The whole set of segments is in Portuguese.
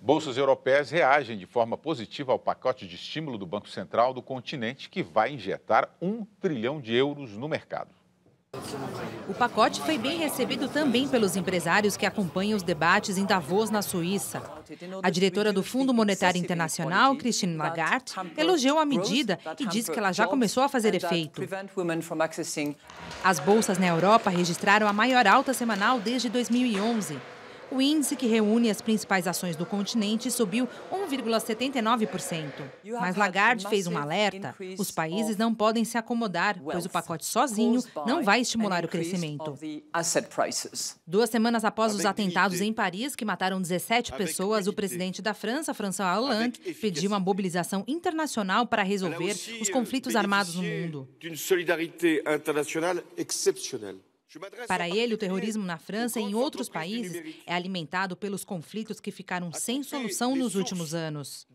Bolsas europeias reagem de forma positiva ao pacote de estímulo do Banco Central do continente, que vai injetar 1 trilhão de euros no mercado. O pacote foi bem recebido também pelos empresários que acompanham os debates em Davos, na Suíça. A diretora do Fundo Monetário Internacional, Christine Lagarde, elogiou a medida e disse que ela já começou a fazer efeito. As bolsas na Europa registraram a maior alta semanal desde 2011. O índice, que reúne as principais ações do continente, subiu 1,79%. Mas Lagarde fez um alerta: os países não podem se acomodar, pois o pacote sozinho não vai estimular o crescimento. 2 semanas após os atentados em Paris, que mataram 17 pessoas, o presidente da França, François Hollande, pediu uma mobilização internacional para resolver os conflitos armados no mundo. Para ele, o terrorismo na França e em outros países é alimentado pelos conflitos que ficaram sem solução nos últimos anos.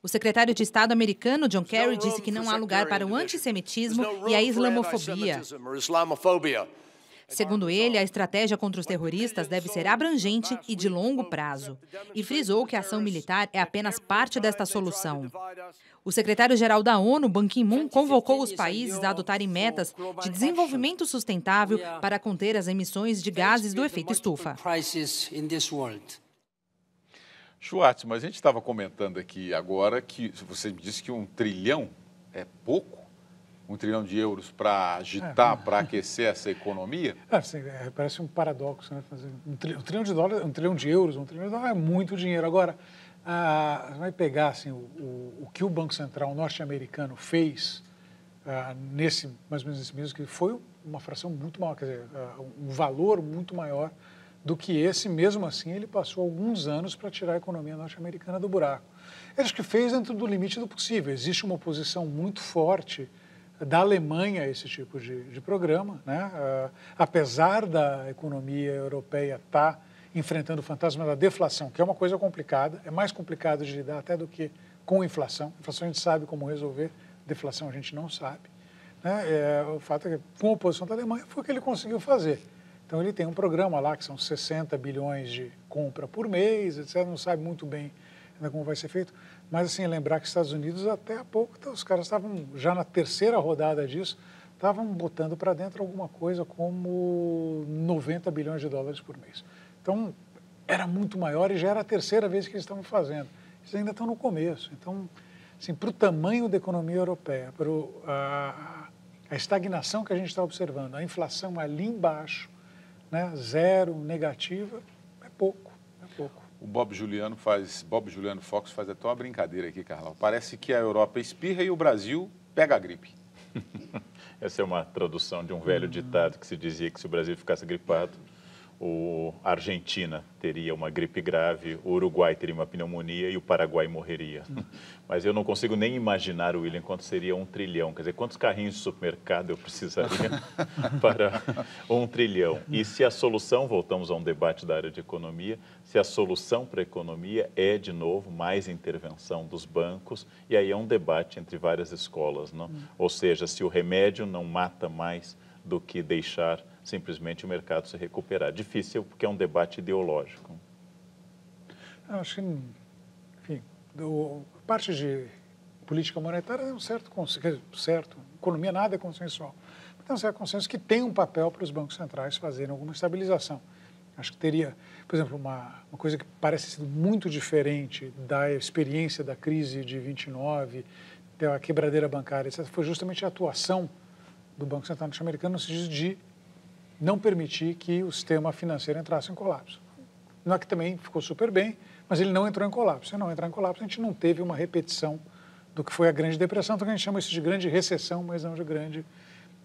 O secretário de Estado americano, John Kerry, disse que não há lugar para o antissemitismo e a islamofobia. Segundo ele, a estratégia contra os terroristas deve ser abrangente e de longo prazo. E frisou que a ação militar é apenas parte desta solução. O secretário-geral da ONU, Ban Ki-moon, convocou os países a adotarem metas de desenvolvimento sustentável para conter as emissões de gases do efeito estufa. Schwartz, mas a gente estava comentando aqui agora que você disse que 1 trilhão é pouco. 1 trilhão de euros para agitar, para aquecer essa economia? Assim, parece um paradoxo, né? Um trilhão de dólares, 1 trilhão de euros, 1 trilhão de dólares é muito dinheiro. Agora, vai pegar assim, o que o Banco Central norte-americano fez mais ou menos nesse mês, que foi uma fração muito maior, quer dizer, um valor muito maior do que esse. Mesmo assim, ele passou alguns anos para tirar a economia norte-americana do buraco. Ele acho que fez dentro do limite do possível. Existe uma oposição muito forte da Alemanha a esse tipo de programa, né? Apesar da economia europeia estar enfrentando o fantasma da deflação, que é uma coisa complicada, é mais complicado de lidar até do que com inflação. Inflação a gente sabe como resolver, deflação a gente não sabe, né? O fato é que, com a oposição da Alemanha, foi o que ele conseguiu fazer. Então, ele tem um programa lá que são 60 bilhões de compra por mês, etc. Não sabe muito bem ainda como vai ser feito. Mas, assim, lembrar que os Estados Unidos, até há pouco, os caras estavam, já na terceira rodada disso, estavam botando para dentro alguma coisa como 90 bilhões de dólares por mês. Então, era muito maior e já era a terceira vez que eles estavam fazendo. Eles ainda estão no começo. Então, assim, para o tamanho da economia europeia, para a estagnação que a gente está observando, a inflação ali embaixo, né, zero, negativa, é pouco, é pouco. O Bob Juliano Fox faz até uma brincadeira aqui, Carlão. Parece que a Europa espirra e o Brasil pega a gripe. Essa é uma tradução de um velho ditado que se dizia que se o Brasil ficasse gripado, a Argentina teria uma gripe grave, o Uruguai teria uma pneumonia e o Paraguai morreria. Mas eu não consigo nem imaginar, William, quanto seria 1 trilhão. Quer dizer, quantos carrinhos de supermercado eu precisaria para 1 trilhão? E se a solução, voltamos a um debate da área de economia, se a solução para a economia é, de novo, mais intervenção dos bancos, e aí é um debate entre várias escolas, não? Ou seja, se o remédio não mata mais do que deixar simplesmente o mercado se recuperar. Difícil, porque é um debate ideológico. Eu acho que, enfim, a parte de política monetária é um certo, economia nada é consensual. Então, um certo consenso que tem um papel para os bancos centrais fazerem alguma estabilização. Acho que teria, por exemplo, uma coisa que parece ser muito diferente da experiência da crise de 29, da quebradeira bancária, etc., foi justamente a atuação do Banco Central norte-americano no sentido de não permitir que o sistema financeiro entrasse em colapso. Não é que também ficou super bem, mas ele não entrou em colapso. Se não entrar em colapso, a gente não teve uma repetição do que foi a Grande Depressão, então a gente chama isso de grande recessão, mas não de grande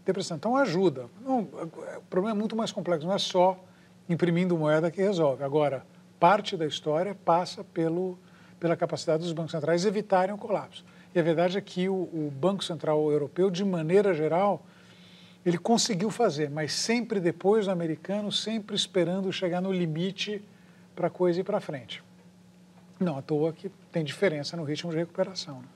depressão. Então ajuda. Não, o problema é muito mais complexo, não é só imprimindo moeda que resolve. Agora, parte da história passa pela capacidade dos bancos centrais evitarem o colapso. E a verdade é que o Banco Central Europeu, de maneira geral, ele conseguiu fazer, mas sempre depois do americano, sempre esperando chegar no limite para a coisa ir para frente. Não à toa que tem diferença no ritmo de recuperação, né?